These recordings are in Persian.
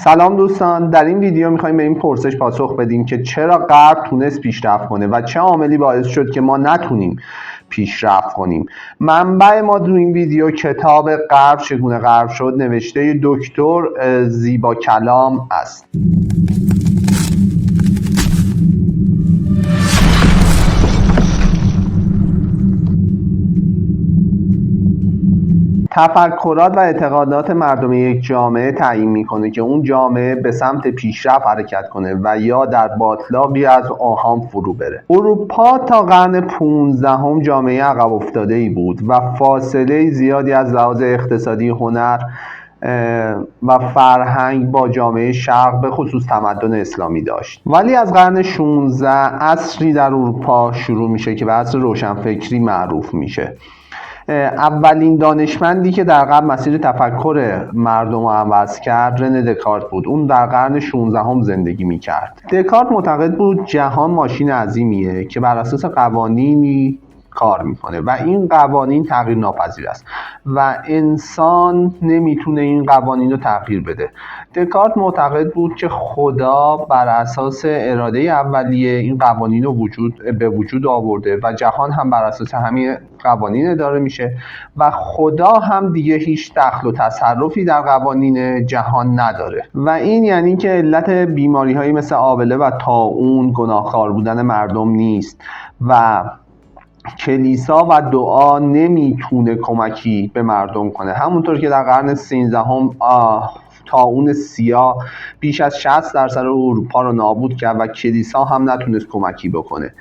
سلام دوستان، در این ویدیو میخوایم به این پرسش پاسخ بدیم که چرا غرب تونست پیشرفت کنه و چه عاملی باعث شد که ما نتونیم پیشرفت کنیم. منبع ما در این ویدیو کتاب غرب چگونه غرب شد نوشته دکتر زیبا کلام است. تفکرات و اعتقادات مردم یک جامعه تعیین میکنه که اون جامعه به سمت پیشرفت حرکت کنه و یا در باتلاقی از آهام فرو بره. اروپا تا قرن 15 جامعه عقب افتاده ای بود و فاصله زیادی از لحاظ اقتصادی، هنر و فرهنگ با جامعه شرق به خصوص تمدن اسلامی داشت. ولی از قرن 16 عصری در اروپا شروع میشه که به عصر روشنفکری معروف میشه. اولین دانشمندی که در غرب مسیر تفکر مردم رو عوض کرد رنه دکارت بود. اون در قرن 16 زندگی میکرد. دکارت معتقد بود جهان ماشین عظیمیه که بر اساس قوانینی کار میکنه و این قوانین تغییر ناپذیر است و انسان نمیتونه این قوانین رو تغییر بده. دکارت معتقد بود که خدا بر اساس اراده اولیه این قوانین رو به وجود آورده و جهان هم بر اساس همین قوانین اداره میشه و خدا هم دیگه هیچ دخل و تصرفی در قوانین جهان نداره و این یعنی که علت بیماری هایی مثل آبله و طاعون گناهکار بودن مردم نیست و کلیسا و دعا نمیتونه کمکی به مردم کنه. همونطور که در قرن 13 طاعون سیاه بیش از 60% اروپا رو نابود کرد و کلیسا هم نتونست کمکی بکنه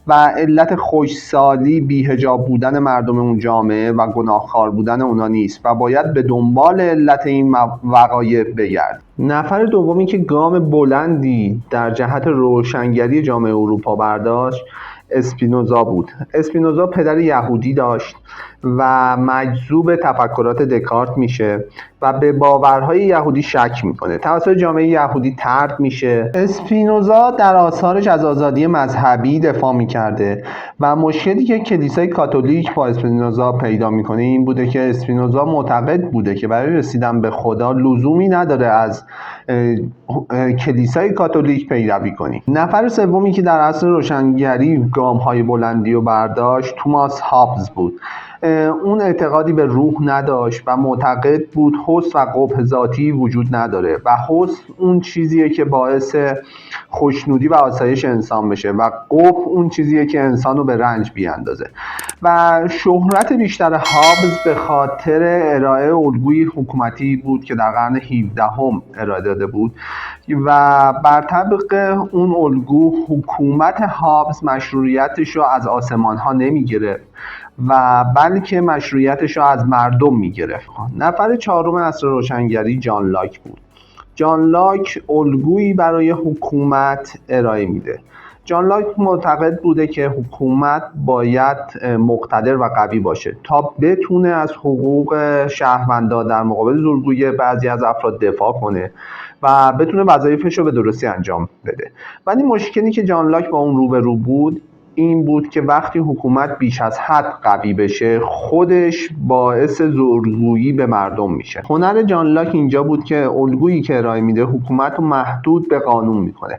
و علت خوشسالی بی‌حجاب بودن مردم اون جامعه و گناهکار بودن اونا نیست و باید به دنبال علت این وقایع بگرد. نفر دومی که گام بلندی در جهت روشنگری جامعه اروپا برداشت اسپینوزا بود. اسپینوزا پدر یهودی داشت و مجذوب تفکرات دکارت میشه و به باورهای یهودی شک میکنه. توسط جامعه یهودی طرد میشه. اسپینوزا در آثارش از آزادی مذهبی دفاع میکرده و مشکلی که کلیسای کاتولیک با اسپینوزا پیدا میکنه این بوده که اسپینوزا معتقد بوده که برای رسیدن به خدا لزومی نداره از کلیسای کاتولیک پیروی کنی. نفر سومی که در عصر روشنگری گام‌های بلندی رو برداشت توماس هابز بود. اون اعتقادی به روح نداشت و معتقد بود حسن و قبح ذاتی وجود نداره و حسن اون چیزیه که باعث خوشنودی و آسایش انسان بشه و قبح اون چیزیه که انسان رو به رنج بیاندازه. و شهرت بیشتر هابز به خاطر ارائه الگوی حکومتی بود که در قرن 17 ارائه داده بود و بر طبق اون الگو حکومت هابز مشروعیتش رو از آسمان ها نمی گرفت و بلکه مشروعیتش رو از مردم می گرفت. نفر چهارم عصر روشنگری جان لاک بود. جان لاک الگویی برای حکومت ارائه میده. جان لاک معتقد بوده که حکومت باید مقتدر و قوی باشه تا بتونه از حقوق شهروندان در مقابل زورگویی بعضی از افراد دفاع کنه و بتونه وظایفش رو به درستی انجام بده. ولی مشکلی که جان لاک با اون روبرو بود این بود که وقتی حکومت بیش از حد قوی بشه خودش باعث زورگویی به مردم میشه. هنر جان لاک اینجا بود که الگویی که ارائه میده حکومت رو محدود به قانون میکنه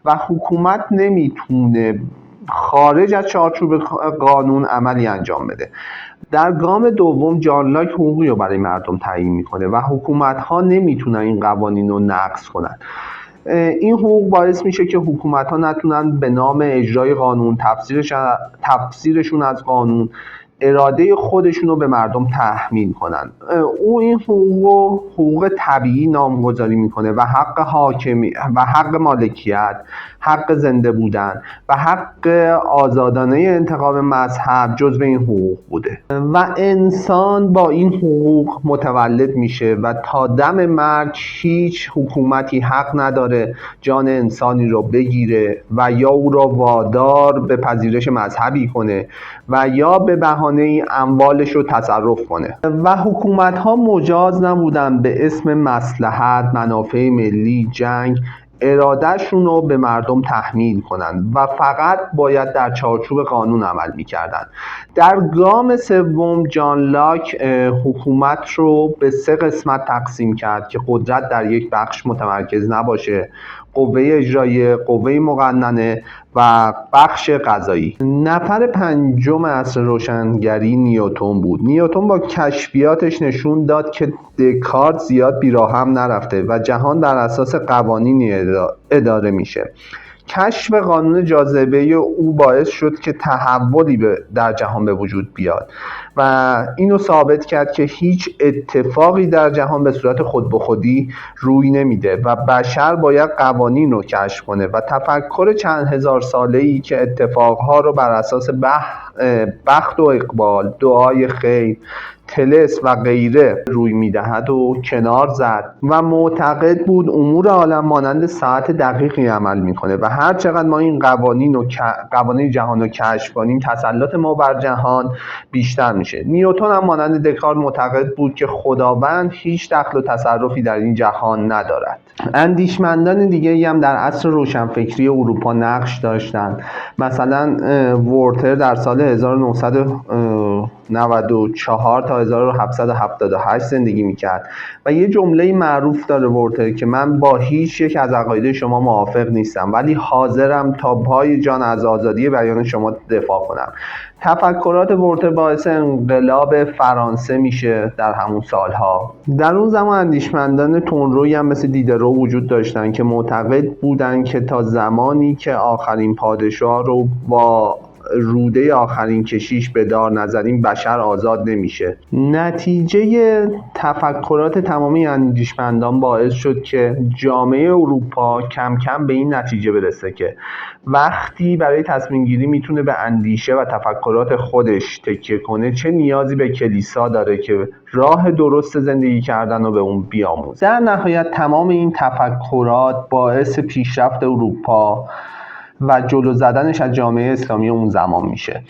و حکومت نمیتونه خارج از چارچوب قانون عملی انجام بده. در گام دوم جان لاک حقوقی رو برای مردم تعیین میکنه و حکومت ها نمیتونن این قوانین رو نقض کنن. این حقوق باعث میشه که حکومت ها نتونن به نام اجرای قانون تفسیرشون از قانون اراده خودشون رو به مردم تحمیل کنن. او این حقوق طبیعی نامگذاری میکنه و حق حاکمی و حق مالکیت، حق زنده بودن و حق آزادانه انتخاب مذهب جزو این حقوق بوده و انسان با این حقوق متولد میشه و تا دم مرگ هیچ حکومتی حق نداره جان انسانی رو بگیره و یا او را وادار به پذیرش مذهبی کنه و یا به بهانه اموالش رو تصرف کنه و حکومت ها مجاز نبودن به اسم مصلحت، منافع ملی، جنگ ارادهشون رو به مردم تحمیل کنن و فقط باید در چارچوب قانون عمل میکردن. در گام سوم جان لاک حکومت رو به 3 قسمت تقسیم کرد که قدرت در یک بخش متمرکز نباشه: قوه اجراییه، قوه مقننه و بخش قضایی. نفر 5 عصر روشنگری نیوتن بود. نیوتن با کشفیاتش نشون داد که دکارت زیاد بیراه هم نرفته و جهان بر اساس قوانینی اداره میشه. کشف قانون جاذبه او باعث شد که تحولی در جهان به وجود بیاد و اینو ثابت کرد که هیچ اتفاقی در جهان به صورت خود به خودی روی نمیده و بشر باید قوانین رو کشف کنه و تفکر چند هزار ساله‌ای که اتفاقها رو بر اساس بخت و اقبال، دعای خیر، طلسم و غیره روی میدهد و کنار زد و معتقد بود امور عالم مانند ساعت دقیقی عمل میکنه و هر چقدر ما این قوانین جهان رو کشف کنیم تسلط ما بر جهان بیشتر میشه. نیوتن هم مانند دکارت معتقد بود که خداوند هیچ دخل و تصرفی در این جهان ندارد. اندیشمندان دیگه‌ای هم در عصر روشنفکری اروپا نقش داشتند. مثلا ورتر در سال 1994 تا 1778 زندگی میکرد و یه جمله معروف داره ورتر که من با هیچ یک از عقاید شما موافق نیستم ولی حاضرم تا پای جان از آزادی بیان شما دفاع کنم. تفکرات ورتر باعث انقلاب فرانسه میشه در همون سالها. در اون زمان اندیشمندان تندرویی هم مثل دیدرو وجود داشتن که معتقد بودن که تا زمانی که آخرین پادشاه رو با روده آخرین کشیش به دار نزدیم بشر آزاد نمیشه. نتیجه تفکرات تمامی اندیشمندان باعث شد که جامعه اروپا کم کم به این نتیجه برسه که وقتی برای تصمیم گیری میتونه به اندیشه و تفکرات خودش تکیه کنه چه نیازی به کلیسا داره که راه درست زندگی کردن رو به اون بیاموزه. در نهایت تمام این تفکرات باعث پیشرفت اروپا و جلو زدنش از جامعه اسلامی اون زمان میشه.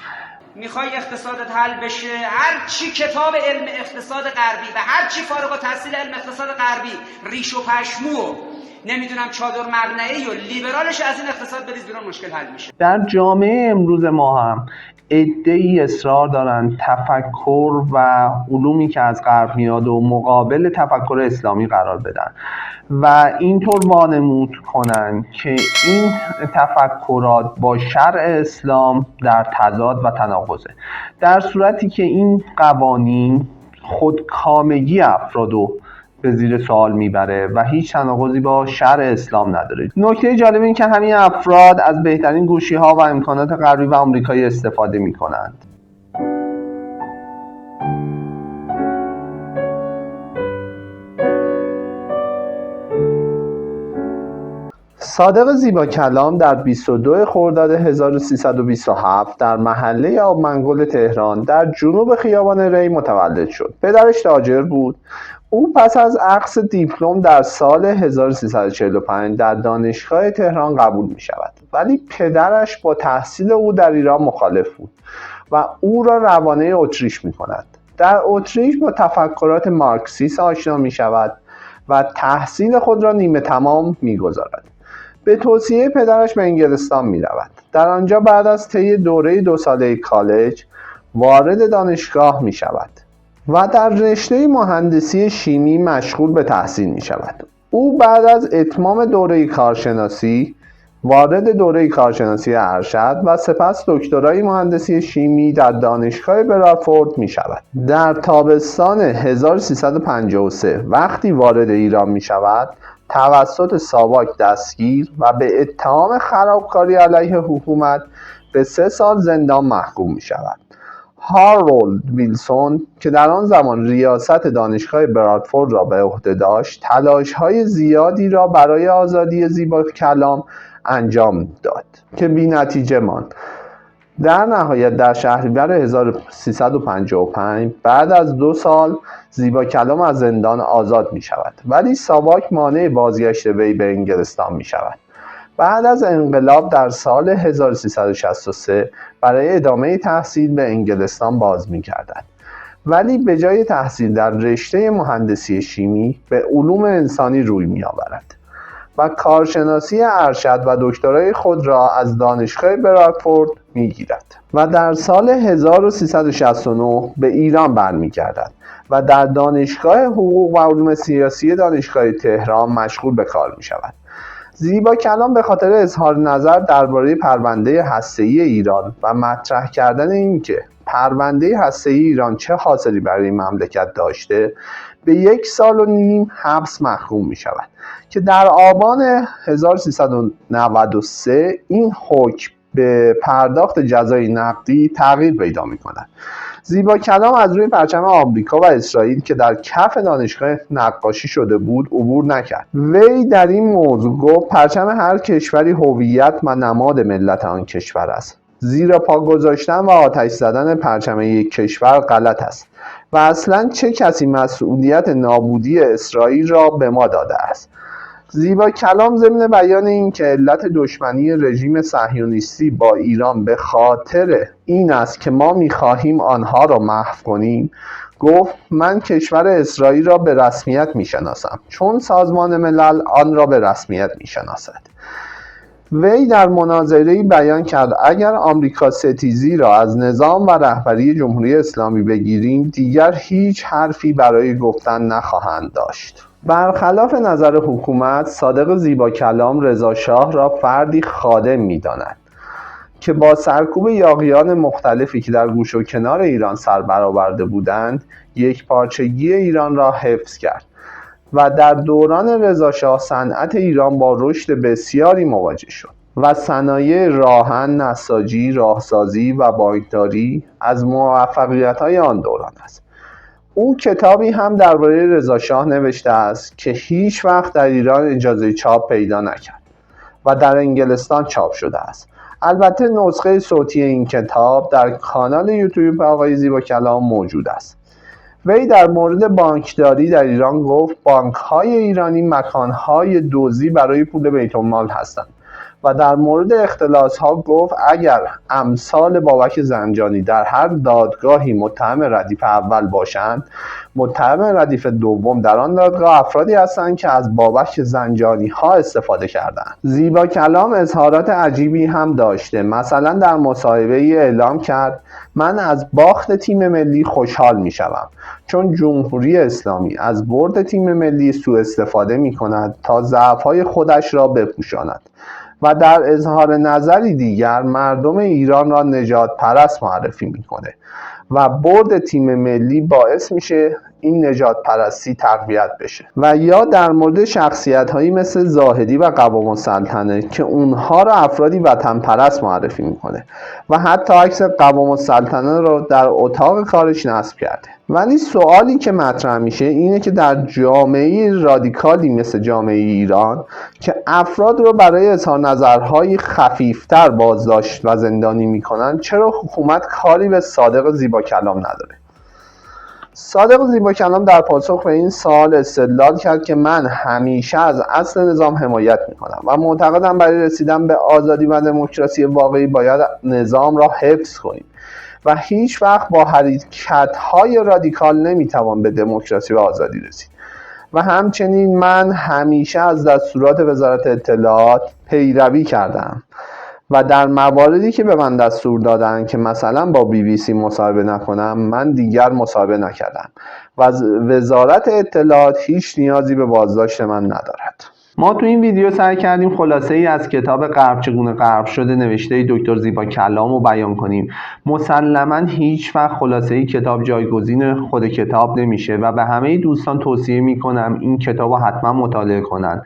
میخوای اقتصادت حل بشه، هر چی کتاب علم اقتصاد غربی و هر چی فارغ التحصیل علم اقتصاد غربی ریش و پشمو نمیدونم چادر مقنعه‌ای و لیبرالش از این اقتصاد بریز بیرون مشکل حل میشه. در جامعه امروز ما هم عده‌ای اصرار دارن تفکر و علومی که از غرب میاد و مقابل تفکر اسلامی قرار بدن و اینطور وانمود کنن که این تفکرات با شرع اسلام در تضاد و تناقضه، در صورتی که این قوانین خودکامگی افرادو به زیر سوال میبره و هیچ تناقضی با شرع اسلام نداره. نکته جالب این که همین افراد از بهترین گوشی‌ها و امکانات غربی و آمریکایی استفاده میکنند. صادق زیباکلام در 22 خرداد 1327 در محله آبمنگل تهران در جنوب خیابان ری متولد شد. پدرش تاجر بود. او پس از اخذ دیپلم در سال 1345 در دانشگاه تهران قبول می شود، ولی پدرش با تحصیل او در ایران مخالف بود و او را روانه اتریش می کند. در اتریش با تفکرات مارکسیست آشنا می شود و تحصیل خود را نیمه تمام می گذارد. به توصیه پدرش به انگلستان می رود. در آنجا بعد از طی دوره 2 ساله کالج وارد دانشگاه می شود و در رشته مهندسی شیمی مشغول به تحصیل می شود. او بعد از اتمام دوره کارشناسی وارد دوره کارشناسی ارشد و سپس دکترای مهندسی شیمی در دانشگاه برادفورد می شود. در تابستان 1353 وقتی وارد ایران می شود توسط ساواک دستگیر و به اتهام خرابکاری علیه حکومت به 3 سال زندان محکوم می شود. هارولد ویلسون که در آن زمان ریاست دانشگاه برادفورد را به عهده داشت تلاش‌های زیادی را برای آزادی زیباکلام انجام داد که بی‌نتیجه ماند. در نهایت در شهریور 1355 بعد از 2 سال زیباکلام از زندان آزاد می شود، ولی ساواک مانع بازگشت وی به انگلستان می شود. بعد از انقلاب در سال 1363 برای ادامه تحصیل به انگلستان باز می گردد، ولی به جای تحصیل در رشته مهندسی شیمی به علوم انسانی روی می آورد. و کارشناسی ارشد و دکترای خود را از دانشگاه برادفورد می‌گیرد و در سال 1369 به ایران برمیگردد و در دانشگاه حقوق و علوم سیاسی دانشگاه تهران مشغول به کار می‌شود. زیباکلام به خاطر اظهار نظر درباره پرونده هسته‌ای ایران و مطرح کردن اینکه پرونده هسته‌ای ایران چه حاصلی برای مملکت داشته به 1.5 سال حبس محکوم می شود که در آبان 1393 این حکم به پرداخت جزای نقدی تغییر پیدا می کند. زیباکلام از روی پرچم آمریکا و اسرائیل که در کف دانشگاه نقاشی شده بود عبور نکرد. وی در این موضوع گفت پرچم هر کشوری هویت و نماد ملت آن کشور است. زیرا پا گذاشتن و آتش زدن پرچم یک کشور غلط است و اصلا چه کسی مسئولیت نابودی اسرائیل را به ما داده است. زیباکلام ضمن بیان این که علت دشمنی رژیم صهیونیستی با ایران به خاطر این است که ما می‌خواهیم آنها را محو کنیم گفت من کشور اسرائیل را به رسمیت می‌شناسم چون سازمان ملل آن را به رسمیت می‌شناسد. وی در مناظره‌ای بیان کرد اگر آمریکا ستیزی را از نظام و رهبری جمهوری اسلامی بگیریم دیگر هیچ حرفی برای گفتن نخواهند داشت. برخلاف نظر حکومت، صادق زیباکلام رضاشاه را فردی خادم می‌داند که با سرکوب یاغیان مختلفی که در گوش و کنار ایران سر برآورده بودند، یکپارچگی ایران را حفظ کرد و در دوران رضاشاه صنعت ایران با رشد بسیاری مواجه شد و صنایع راهن، نساجی، راهسازی و بانکداری از موفقیت‌های آن دوران است. او کتابی هم درباره رضاشاه نوشته است که هیچ وقت در ایران اجازه چاپ پیدا نکرد و در انگلستان چاپ شده است. البته نسخه صوتی این کتاب در کانال یوتیوب آقای زیباکلام موجود است. وی در مورد بانکداری در ایران گفت بانک‌های ایرانی مکان‌های دزدی برای پول بیت‌المال هستند و در مورد اختلاس‌ها گفت اگر امثال بابک زنجانی در هر دادگاهی متهم ردیف اول باشند، متهم ردیف دوم در آن دادگاه افرادی هستند که از بابک زنجانی ها استفاده کردند. زیباکلام اظهارات عجیبی هم داشته. مثلا در مصاحبه‌ای اعلام کرد من از باخت تیم ملی خوشحال می‌شوم چون جمهوری اسلامی از برد تیم ملی سوء استفاده می‌کند تا ضعف‌های خودش را بپوشاند. و در اظهار نظری دیگر مردم ایران را نجات پرست معرفی میکنه و برد تیم ملی باعث میشه این نجات پرستی تقویت بشه. و یا در مورد شخصیت هایی مثل زاهدی و قوام السلطنه که اونها را افرادی وطن پرست معرفی میکنه و حتی عکس قوام السلطنه رو در اتاق کارش نصب کرده. ولی سوالی که مطرح میشه اینه که در جامعه رادیکالی مثل جامعه ایران که افراد رو برای اظهار نظرهای خفیفتر بازداشت و زندانی میکنن چرا حکومت کاری به صادق زیباکلام نداره؟ صادق زیباکلام در پاسخ به این سوال استدلال کرد که من همیشه از اصل نظام حمایت میکنم و معتقدم برای رسیدن به آزادی و دموکراسی واقعی باید نظام را حفظ کنیم و هیچ وقت با حرکت‌های رادیکال نمیتوان به دموکراسی و آزادی رسید. و همچنین من همیشه از دستورات وزارت اطلاعات پیروی کردم و در مواردی که به من دستور دادن که مثلا با BBC مصاحبه نکنم من دیگر مصاحبه نکردم و وزارت اطلاعات هیچ نیازی به بازداشت من ندارد. ما تو این ویدیو سعی کردیم خلاصه ای از کتاب غرب چگونه غرب شده نوشته دکتر زیباکلام رو بیان کنیم. مسلماً هیچ وقت خلاصه ای کتاب جایگزین خود کتاب نمیشه و به همه دوستان توصیه میکنم این کتاب رو حتما مطالعه کنن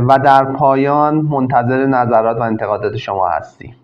و در پایان منتظر نظرات و انتقادات شما هستیم.